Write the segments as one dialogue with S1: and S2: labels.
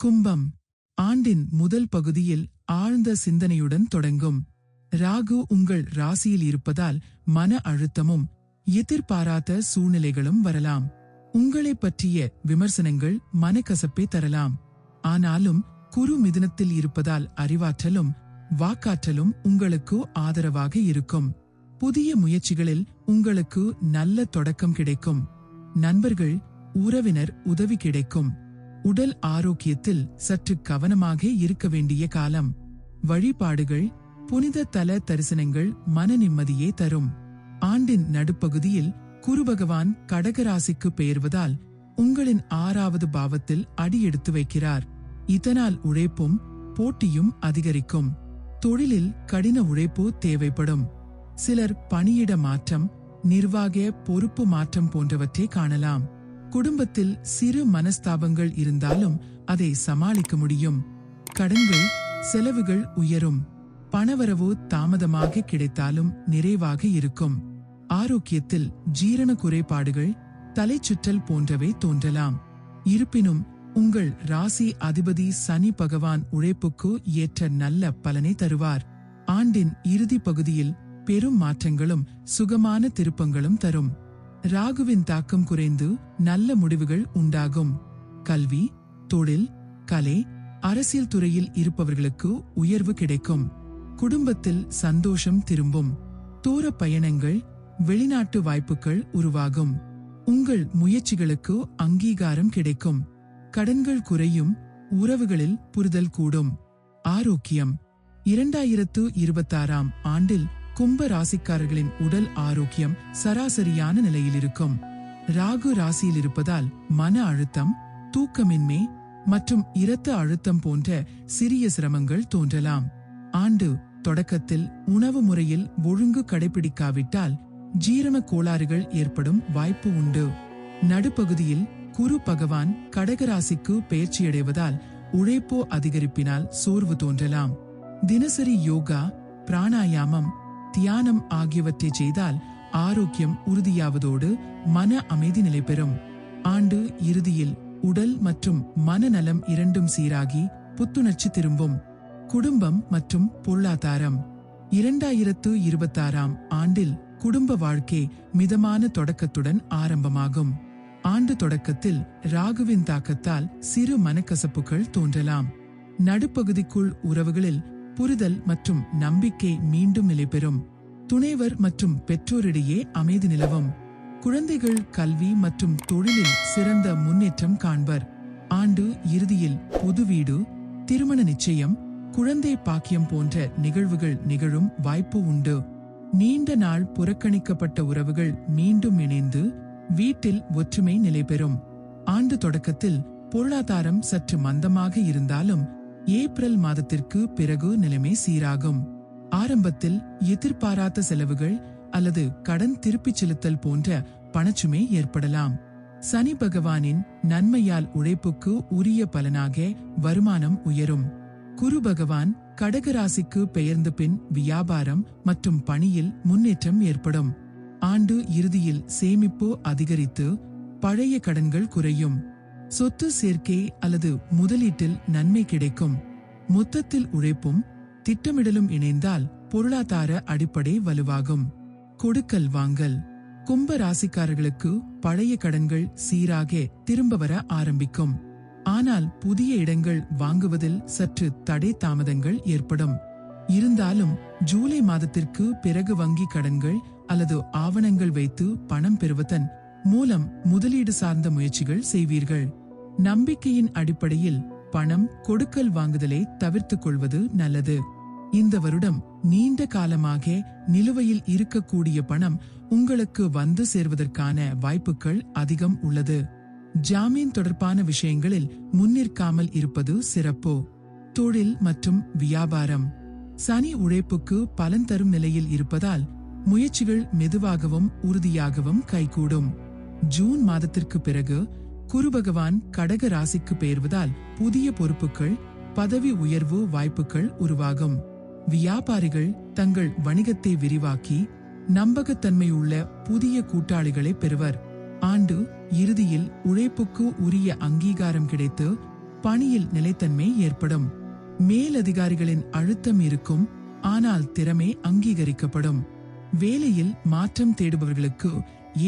S1: கும்பம் ஆண்டின் முதல் பகுதியில் ஆழ்ந்த சிந்தனையுடன் தொடங்கும். ராகு உங்கள் ராசியில் இருப்பதால் மன அழுத்தமும் எதிர்பாராத சூழ்நிலைகளும் வரலாம். உங்களை பற்றிய விமர்சனங்கள் மனக்கசப்பை தரலாம். ஆனாலும் குரு மிதுனத்தில் இருப்பதால் அறிவாற்றலும் வாக்காற்றலும் உங்களுக்கு ஆதரவாக இருக்கும். புதிய முயற்சிகளில் உங்களுக்கு நல்ல தொடக்கம் கிடைக்கும். நண்பர்கள் உறவினர் உதவி கிடைக்கும். உடல் ஆரோக்கியத்தில் சற்று கவனமாக இருக்க வேண்டிய காலம். வழிபாடுகள் புனித தல தரிசனங்கள் மன நிம்மதியே தரும். ஆண்டின் நடுப்பகுதியில் குரு பகவான் கடகராசிக்கு பெயர்வதால் உங்களின் 6வது பாவத்தில் அடியெடுத்து வைக்கிறார். இதனால் உழைப்பும் போட்டியும் அதிகரிக்கும். தொழிலில் கடின உழைப்பு தேவைப்படும். சிலர் பணியிட மாற்றம், நிர்வாக பொறுப்பு மாற்றம் போன்றவற்றை காணலாம். குடும்பத்தில் சிறு மனஸ்தாபங்கள் இருந்தாலும் அதை சமாளிக்க முடியும். கடன்கள் செலவுகள் உயரும். பணவரவு தாமதமாக கிடைத்தாலும் நிறைவாக இருக்கும். ஆரோக்கியத்தில் ஜீரண குறைபாடுகள் தலைச்சுற்றல் போன்றவை தோன்றலாம். இருப்பினும் உங்கள் ராசி அதிபதி சனி பகவான் உழைப்புக்கு ஏற்ற நல்ல பலனை தருவார். ஆண்டின் இறுதி பகுதியில் பெரும் மாற்றங்களும் சுகமான திருப்பங்களும் தரும். ராகுவின் தாக்கம் குறைந்து நல்ல முடிவுகள் உண்டாகும். கல்வி, தொழில், கலை, அரசியல் துறையில் இருப்பவர்களுக்கு உயர்வு கிடைக்கும். குடும்பத்தில் சந்தோஷம் திரும்பும். தூர பயணங்கள், வெளிநாட்டு வாய்ப்புகள் உருவாகும். உங்கள் முயற்சிகளுக்கு அங்கீகாரம் கிடைக்கும். கடன்கள் குறையும். உறவுகளில் புரிதல் கூடும். ஆரோக்கியம் 2026ஆம் ஆண்டில் கும்ப ராசிக்காரர்களின் உடல் ஆரோக்கியம் சராசரியான நிலையில் இருக்கும். ராகு ராசியில் இருப்பதால் மன அழுத்தம், தூக்கமின்மை மற்றும் இரத்த அழுத்தம் போன்ற சிறிய சிரமங்கள் தோன்றலாம். ஆண்டு தொடக்கத்தில் உணவு முறையில் ஒழுங்கு கடைபிடிக்காவிட்டால் ஜீரண கோளாறுகள் ஏற்படும் வாய்ப்பு உண்டு. நடுப்பகுதியில் குரு பகவான் கடகராசிக்கு பெயர்ச்சியடைவதால் உழைப்பு அதிகரிப்பினால் சோர்வு தோன்றலாம். தினசரி யோகா, பிராணாயாமம், தியானம் ஆகியவற்றை செய்தால் ஆரோக்கியம் உறுதியாவதோடு மன அமைதி நிலை பெறும். ஆண்டு இறுதியில் உடல் மற்றும் மனநலம் இரண்டும் சீராகி புத்துணர்ச்சி திரும்பும். குடும்பம் மற்றும் பொருளாதாரம் 2026ஆம் ஆண்டில் குடும்ப வாழ்க்கை மிதமான தொடக்கத்துடன் ஆரம்பமாகும். ஆண்டு தொடக்கத்தில் ராகுவின் தாக்கத்தால் சிறு மனக்கசப்புகள் தோன்றலாம். நடுப்பகுதிக்குள் உறவுகளில் புரிதல் மற்றும் நம்பிக்கை மீண்டும் நிலை பெறும். துணைவர் மற்றும் பெற்றோரிடையே அமைதி நிலவும். குழந்தைகள் கல்வி மற்றும் தொழிலில் சிறந்த முன்னேற்றம் காண்பர். ஆண்டு இறுதியில் புது வீடு, திருமண நிச்சயம், குழந்தை பாக்கியம் போன்ற நிகழ்வுகள் நிகழும் வாய்ப்பு உண்டு. நீண்ட நாள் புறக்கணிக்கப்பட்ட உறவுகள் மீண்டும் இணைந்து வீட்டில் ஒற்றுமை நிலை பெறும். ஆண்டு தொடக்கத்தில் பொருளாதாரம் சற்று மந்தமாக இருந்தாலும் ஏப்ரல் மாதத்திற்கு பிறகு நிலைமை சீராகும். ஆரம்பத்தில் எதிர்பாராத செலவுகள் அல்லது கடன் திருப்பிச் செலுத்தல் போன்ற பணச்சுமை ஏற்படலாம். சனி பகவானின் நன்மையால் உழைப்புக்கு உரிய பலனாக வருமானம் உயரும். குரு பகவான் கடகராசிக்கு பெயர்ந்த பின் வியாபாரம் மற்றும் பணியில் முன்னேற்றம் ஏற்படும். ஆண்டு இறுதியில் சேமிப்பு அதிகரித்து பழைய கடன்கள் குறையும். சொத்து சேர்க்கை அல்லது முதலீட்டில் நன்மை கிடைக்கும். மொத்தத்தில் உழைப்பும் திட்டமிடலும் இணைந்தால் பொருளாதார அடிப்படை வலுவாகும். கொடுக்கல் வாங்கல் கும்ப ராசிக்காரர்களுக்கு பழைய கடன்கள் சீராக திரும்ப வர ஆரம்பிக்கும். ஆனால் புதிய இடங்கள் வாங்குவதில் சற்று தடை தாமதங்கள் ஏற்படும். இருந்தாலும் ஜூலை மாதத்திற்கு பிறகு வங்கி கடன்கள் அல்லது ஆவணங்கள் வைத்து பணம் பெறுவதன் மூலம் முதலீடு சார்ந்த முயற்சிகள் செய்வீர்கள். நம்பிக்கையின் அடிப்படையில் பணம் கொடுக்கல் வாங்குதலை தவிர்த்துக் கொள்வது நல்லது. இந்த வருடம் நீண்ட காலமாக நிலுவையில் இருக்கக்கூடிய பணம் உங்களுக்கு வந்து சேர்வதற்கான வாய்ப்புகள் அதிகம் உள்ளது. ஜாமீன் தொடர்பான விஷயங்களில் முன்னிற்காமல் இருப்பது சிறப்பு. தொழில் மற்றும் வியாபாரம் சனி உழைப்புக்கு பலன் தரும் நிலையில் இருப்பதால் முயற்சிகள் மெதுவாகவும் உறுதியாகவும் கைகூடும். ஜூன் மாதத்திற்கு பிறகு குரு பகவான் கடக ராசிக்கு பெயர்வதால் புதிய பொறுப்புகள், பதவி உயர்வு வாய்ப்புகள் உருவாகும். வியாபாரிகள் தங்கள் வணிகத்தை விரிவாக்கி நம்பகத்தன்மையுள்ள புதிய கூட்டாளிகளை பெறுவர். ஆண்டு இறுதியில் உழைப்புக்கு உரிய அங்கீகாரம் கிடைத்து பணியில் நிலைத்தன்மை ஏற்படும். மேலதிகாரிகளின் அழுத்தம் இருக்கும், ஆனால் திறமை அங்கீகரிக்கப்படும். வேலையில் மாற்றம் தேடுபவர்களுக்கு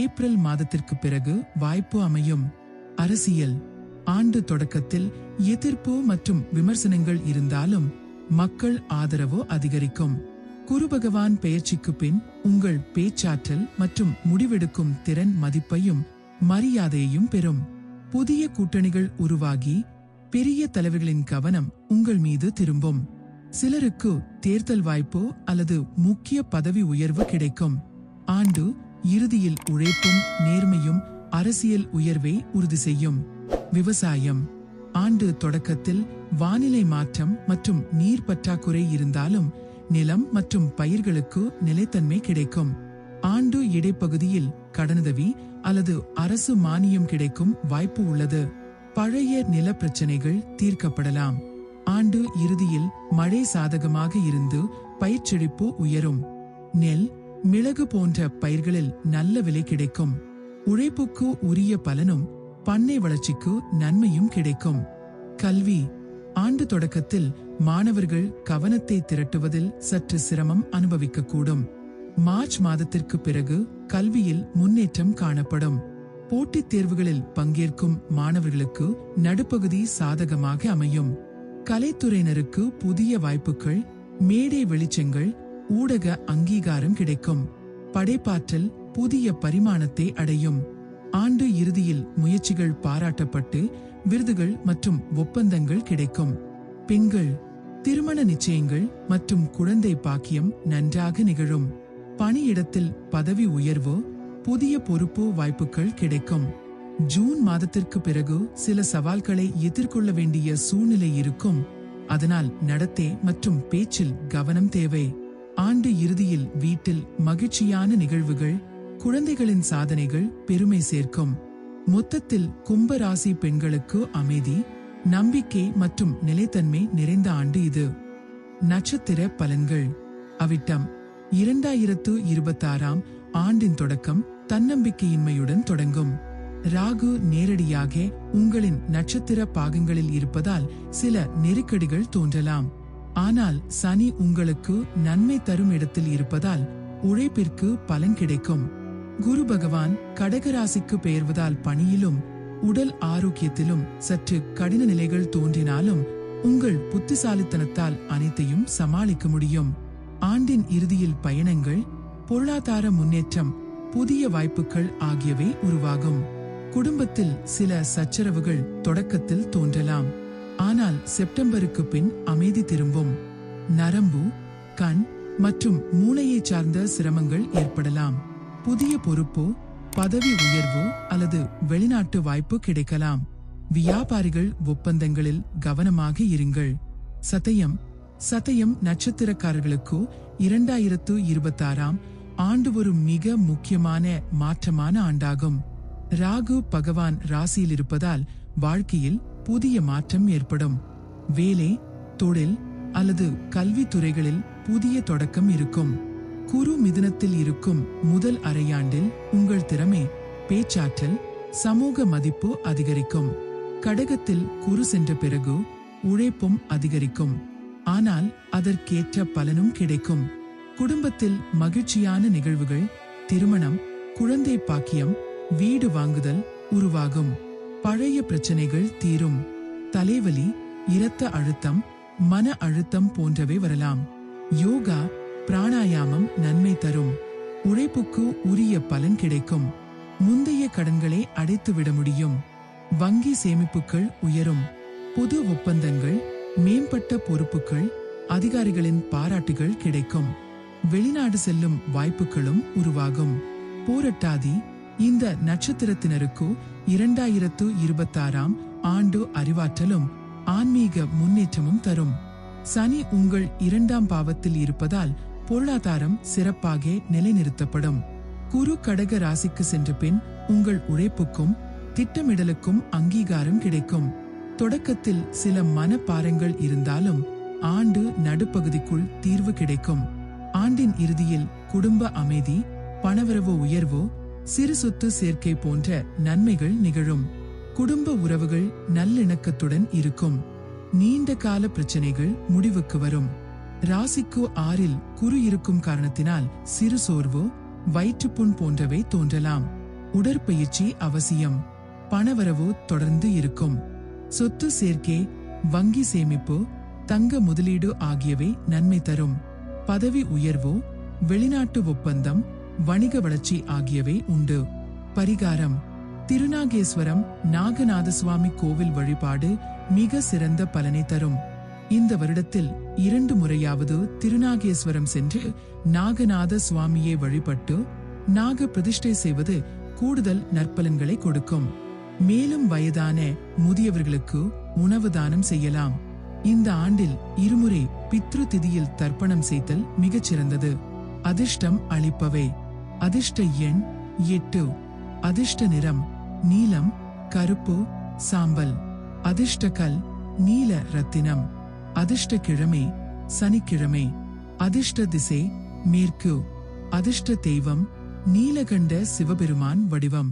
S1: ஏப்ரல் மாதத்திற்கு பிறகு வாய்ப்பு அமையும். அரசியல் ஆண்டு தொடக்கத்தில் எதிர்ப்பு மற்றும் விமர்சனங்கள் இருந்தாலும் மக்கள் ஆதரவு அதிகரிக்கும். குரு பகவான் பெயர்ச்சிக்கு பின் உங்கள் பேச்சாற்றல் மற்றும் முடிவெடுக்கும் திறன் மதிப்பையும் மரியாதையையும் பெறும். புதிய கூட்டணிகள் உருவாகி பெரிய தலைவர்களின் கவனம் உங்கள் மீது திரும்பும். சிலருக்கு தேர்தல் வாய்ப்பு அல்லது முக்கிய பதவி உயர்வு கிடைக்கும். ஆண்டு இறுதியில் உழைப்பும் நேர்மையும் அரசியல் உயர்வை உறுதி செய்யும். விவசாயம் ஆண்டு தொடக்கத்தில் வானிலை மாற்றம் மற்றும் நீர் பற்றாக்குறை இருந்தாலும் நிலம் மற்றும் பயிர்களுக்கு நிலைத்தன்மை கிடைக்கும். ஆண்டு இடைப்பகுதியில் கடனுதவி அல்லது அரசு மானியம் கிடைக்கும் வாய்ப்பு உள்ளது. பழைய நில பிரச்சனைகள் தீர்க்கப்படலாம். ஆண்டு இறுதியில் மழை சாதகமாக இருந்து பயிர்ச்செழிப்பு உயரும். நெல், மிளகு போன்ற பயிர்களில் நல்ல விலை கிடைக்கும். உழைப்புக்கு உரிய பலனும் பண்ணை வளர்ச்சிக்கு நன்மையும் கிடைக்கும். கல்வி ஆண்டு தொடக்கத்தில் மாணவர்கள் கவனத்தை திரட்டுவதில் சற்று சிரமம் அனுபவிக்கக்கூடும். மார்ச் மாதத்திற்கு பிறகு கல்வியில் முன்னேற்றம் காணப்படும். போட்டித் தேர்வுகளில் பங்கேற்கும் மாணவர்களுக்கு நடுப்பகுதி சாதகமாக அமையும். கலைத்துறையினருக்கு புதிய வாய்ப்புகள், மேடை வெளிச்சங்கள், ஊடக அங்கீகாரம் கிடைக்கும். படைப்பாற்றல் புதிய பரிமாணத்தை அடையும். ஆண்டு இறுதியில் முயற்சிகள் பாராட்டப்பட்டு விருதுகள் மற்றும் ஒப்பந்தங்கள் கிடைக்கும். பெண்கள் திருமண நிச்சயங்கள் மற்றும் குழந்தை பாக்கியம் நன்றாக நிகழும். பணியிடத்தில் பதவி உயர்வு, புதிய பொறுப்பு வாய்ப்புகள் கிடைக்கும். ஜூன் மாதத்திற்கு பிறகு சில சவால்களை எதிர்கொள்ள வேண்டிய சூழ்நிலை இருக்கும். அதனால் நடத்தை மற்றும் பேச்சில் கவனம் தேவை. ஆண்டு இறுதியில் வீட்டில் மகிழ்ச்சியான நிகழ்வுகள், குழந்தைகளின் சாதனைகள் பெருமை சேர்க்கும். மொத்தத்தில் கும்பராசி பெண்களுக்கு அமைதி, நம்பிக்கை மற்றும் நிலைத்தன்மை நிறைந்த ஆண்டு இது. நட்சத்திர பலன்கள். அவிட்டம் 2026 ஆண்டின் தொடக்கம் தன்னம்பிக்கையின்மையுடன் தொடங்கும். ராகு நேரடியாக உங்களின் நட்சத்திர பாகங்களில் இருப்பதால் சில நெருக்கடிகள் தோன்றலாம். ஆனால் சனி உங்களுக்கு நன்மை தரும் இடத்தில் இருப்பதால் உழைப்பிற்கு பலன் கிடைக்கும். குரு பகவான் கடகராசிக்கு பெயர்வதால் பணியிலும் உடல் ஆரோக்கியத்திலும் சற்று கடின நிலைகள் தோன்றினாலும் உங்கள் புத்திசாலித்தனத்தால் அனைத்தையும் சமாளிக்க முடியும். ஆண்டின் இறுதியில் பயணங்கள், பொருளாதார முன்னேற்றம், புதிய வாய்ப்புகள் ஆகியவை உருவாகும். குடும்பத்தில் சில சச்சரவுகள் தொடக்கத்தில் தோன்றலாம். ஆனால் செப்டம்பருக்கு பின் அமைதி திரும்பும். நரம்பு, கண் மற்றும் மூளையை சார்ந்த சிரமங்கள் ஏற்படலாம். புதிய பொறுப்பு, பதவி உயர்வு அல்லது வெளிநாட்டு வாய்ப்பு கிடைக்கலாம். வியாபாரிகள் ஒப்பந்தங்களில் கவனமாக இருங்கள். சதயம் நட்சத்திரக்காரர்களுக்கு 2026 ஆண்டு ஒரு மிக முக்கியமான மாற்றமான ஆண்டாகும். ராகு பகவான் ராசியில் இருப்பதால் வாழ்க்கையில் புதிய மாற்றம் ஏற்படும். வேலை, தொழில் அல்லது கல்வித்துறைகளில் புதிய தொடக்கம் இருக்கும். குரு மிதுனத்தில் இருக்கும் முதல் அரையாண்டில் உங்கள் திறமை, பேச்சாற்றல், சமூக மதிப்பு அதிகரிக்கும். கடகத்தில் குரு சென்ற பிறகு உழைப்பும் அதிகரிக்கும். ஆனால் அதற்கேற்ற பலனும் கிடைக்கும். குடும்பத்தில் மகிழ்ச்சியான நிகழ்வுகள், திருமணம், குழந்தை பாக்கியம், வீடு வாங்குதல் உருவாகும். பழைய பிரச்சனைகள் தீரும். தலைவலி, இரத்த அழுத்தம், மன அழுத்தம் போன்றவை வரலாம். யோகா, பிராணாயாமம் நன்மை தரும். உழைப்புக்கு உரிய பலன் கிடைக்கும். முந்தைய கடன்களை அடைத்துவிட முடியும். வங்கி சேமிப்புகள் உயரும். புது ஒப்பந்தங்கள், மேம்பட்ட பொறுப்புகள், அதிகாரிகளின் பாராட்டுகள் கிடைக்கும். வெளிநாடு செல்லும் வாய்ப்புகளும் உருவாகும். பூரட்டாதி இந்த நட்சத்திரத்தினருக்கு 2026 ஆண்டு அறிவாற்றலும் ஆன்மீக முன்னேற்றமும் தரும். சனி உங்கள் 2ஆம் பாவத்தில் இருப்பதால் பொருளாதாரம் சிறப்பாக நிலைநிறுத்தப்படும். குரு கடக ராசிக்கு சென்ற பின் உங்கள் உழைப்புக்கும் திட்டமிடலுக்கும் அங்கீகாரம் கிடைக்கும். தொடக்கத்தில் சில மனப்பாரங்கள் இருந்தாலும் ஆண்டு நடுப்பகுதிக்குள் தீர்வு கிடைக்கும். ஆண்டின் இறுதியில் குடும்ப அமைதி, பணவரவு உயர்வு, சிறு சொத்து சேர்க்கை போன்ற நன்மைகள் நிகழும். குடும்ப உறவுகள் நல்லிணக்கத்துடன் இருக்கும். நீண்ட கால பிரச்சனைகள் முடிவுக்கு வரும். ராசிக்கு 6இல் குரு இருக்கும் காரணத்தினால் சிறு சோர்வு, வயிற்றுப்புண் போன்றவை தோன்றலாம். உடற்பயிற்சி அவசியம். பணவரவு தொடர்ந்து இருக்கும். சொத்து சேர்க்கை, வங்கி சேமிப்பு, தங்க முதலீடு ஆகியவை நன்மை தரும். பதவி உயர்வு, வெளிநாட்டு ஒப்பந்தம், வணிக வளர்ச்சி ஆகியவை உண்டு. பரிகாரம்: திருநாகேஸ்வரம் நாகநாத சுவாமி கோவில் வழிபாடு மிக சிறந்த பலனை தரும். இந்த வருடத்தில் 2 முறையாவது திருநாகேஸ்வரம் சென்று நாகநாத சுவாமியை வழிபட்டு நாக பிரதிஷ்டை செய்வது கூடுதல் நற்பலன்களை கொடுக்கும். மேலும் வயதான முதியவர்களுக்கு உணவு தானம் செய்யலாம். இந்த ஆண்டில் 2 முறை பித்ரு திதியில் தர்ப்பணம் செய்தல் மிகச்சிறந்தது. அதிர்ஷ்டம் அளிப்பவை: அதிர்ஷ்ட எண் 8. அதிர்ஷ்ட நிறம் நீலம், கருப்பு, சாம்பல். அதிர்ஷ்ட கல் நீல ரத்தினம். அதிர்ஷ்ட கிழமை சனிக்கிழமை. அதிர்ஷ்ட திசை மேற்கு. அதிர்ஷ்ட தெய்வம் நீலகண்ட சிவபெருமான் வடிவம்.